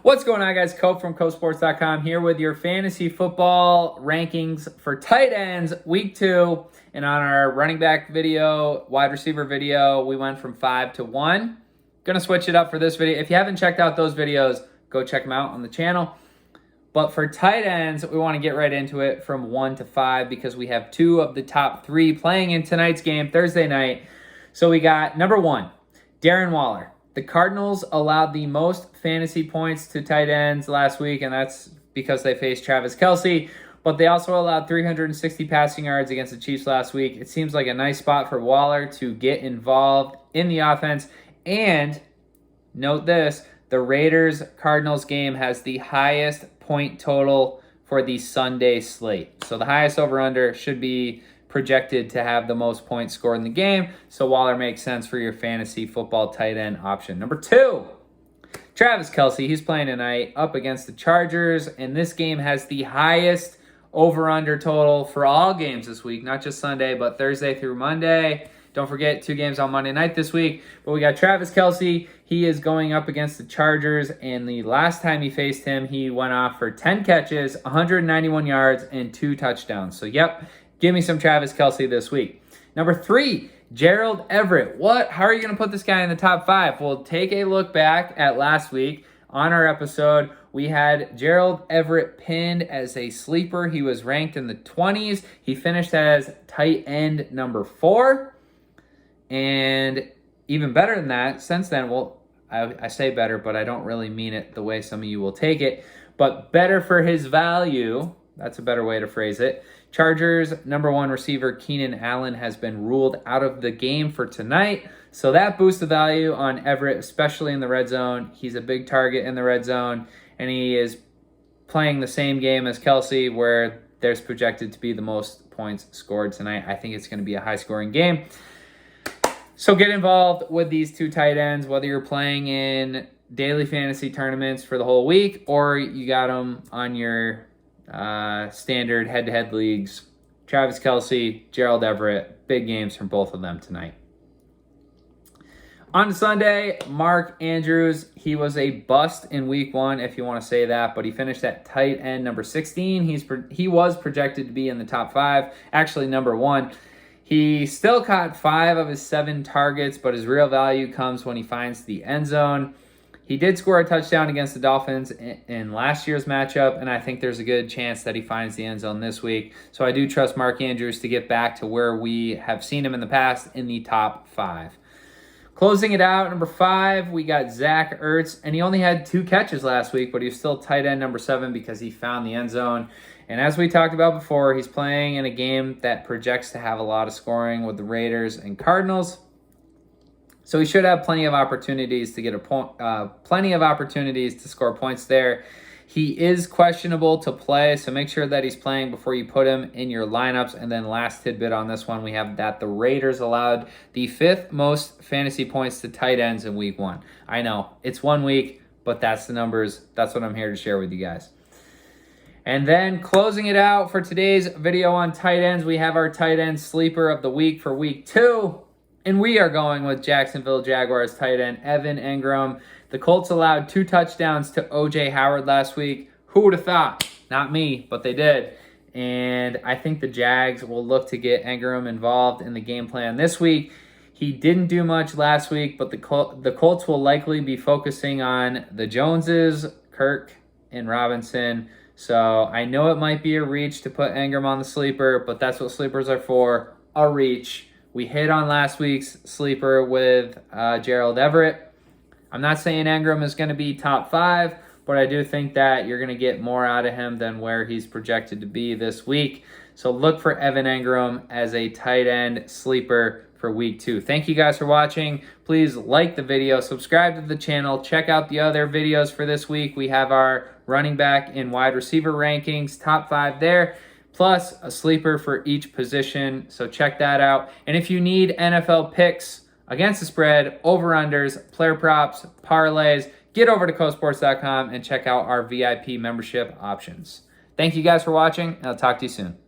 What's going on, guys? Cope from CoSports.com here with your fantasy football rankings for tight ends week 2. And on our running back video, wide receiver video, we went from 5 to 1. Gonna switch it up for this video. If you haven't checked out those videos, go check them out on the channel. But for tight ends, we want to get right into it from 1 to 5 because we have 2 of the top 3 playing in tonight's game, Thursday night. So we got number 1, Darren Waller. The Cardinals allowed the most fantasy points to tight ends last week, and that's because they faced Travis Kelce. But they also allowed 360 passing yards against the Chiefs last week. It seems like a nice spot for Waller to get involved in the offense. And note this, the Raiders-Cardinals game has the highest point total for the Sunday slate. So the highest over-under should be projected to have the most points scored in the game. So Waller makes sense for your fantasy football tight end option. Number 2, Travis Kelce. He's playing tonight up against the Chargers, and this game has the highest over-under total for all games this week, not just Sunday, but Thursday through Monday. Don't forget, 2 games on Monday night this week. But we got Travis Kelce. He is going up against the Chargers, and the last time he faced him, he went off for 10 catches, 191 yards, and 2 touchdowns. So, yep, give me some Travis Kelce this week. Number 3, Gerald Everett. What? How are you going to put this guy in the top 5? Well, take a look back at last week. On our episode, we had Gerald Everett pinned as a sleeper. He was ranked in the 20s. He finished as tight end number 4. And even better than that, since then, well, I say better, but I don't really mean it the way some of you will take it. But better for his value, that's a better way to phrase it. Chargers number 1 receiver Keenan Allen has been ruled out of the game for tonight. So that boosts the value on Everett, especially in the red zone. He's a big target in the red zone, and he is playing the same game as Kelce, where there's projected to be the most points scored tonight. I think it's going to be a high-scoring game. So get involved with these 2 tight ends, whether you're playing in daily fantasy tournaments for the whole week or you got them on your standard head-to-head leagues. Travis Kelce, Gerald Everett, big games from both of them tonight. On Sunday, Mark Andrews, he was a bust in week 1, if you want to say that, but he finished at tight end number 16. He was projected to be in the top 5, actually number 1. He still caught 5 of his 7 targets, but his real value comes when he finds the end zone. He did score a touchdown against the Dolphins in last year's matchup, and I think there's a good chance that he finds the end zone this week. So I do trust Mark Andrews to get back to where we have seen him in the past in the top 5. Closing it out, number 5, we got Zach Ertz, and he only had 2 catches last week, but he was still tight end number 7 because he found the end zone. And as we talked about before, he's playing in a game that projects to have a lot of scoring with the Raiders and Cardinals. So he should have plenty of opportunities to get plenty of opportunities to score points there. He is questionable to play, so make sure that he's playing before you put him in your lineups. And then last tidbit on this one, we have that the Raiders allowed the 5th most fantasy points to tight ends in week 1. I know, it's 1 week, but that's the numbers. That's what I'm here to share with you guys. And then closing it out for today's video on tight ends, we have our tight end sleeper of the week for week 2. And we are going with Jacksonville Jaguars tight end Evan Engram. The Colts allowed 2 touchdowns to O.J. Howard last week. Who would have thought? Not me, but they did. And I think the Jags will look to get Engram involved in the game plan this week. He didn't do much last week, but the Colts will likely be focusing on the Joneses, Kirk, and Robinson. So I know it might be a reach to put Engram on the sleeper, but that's what sleepers are for, a reach. We hit on last week's sleeper with Gerald Everett. I'm not saying Engram is going to be top 5, but I do think that you're going to get more out of him than where he's projected to be this week. So look for Evan Engram as a tight end sleeper for week 2. Thank you guys for watching. Please like the video, subscribe to the channel, check out the other videos for this week. We have our running back and wide receiver rankings, top 5 there, plus a sleeper for each position. So check that out. And if you need NFL picks against the spread, over-unders, player props, parlays, get over to CoSports.com and check out our VIP membership options. Thank you guys for watching, and I'll talk to you soon.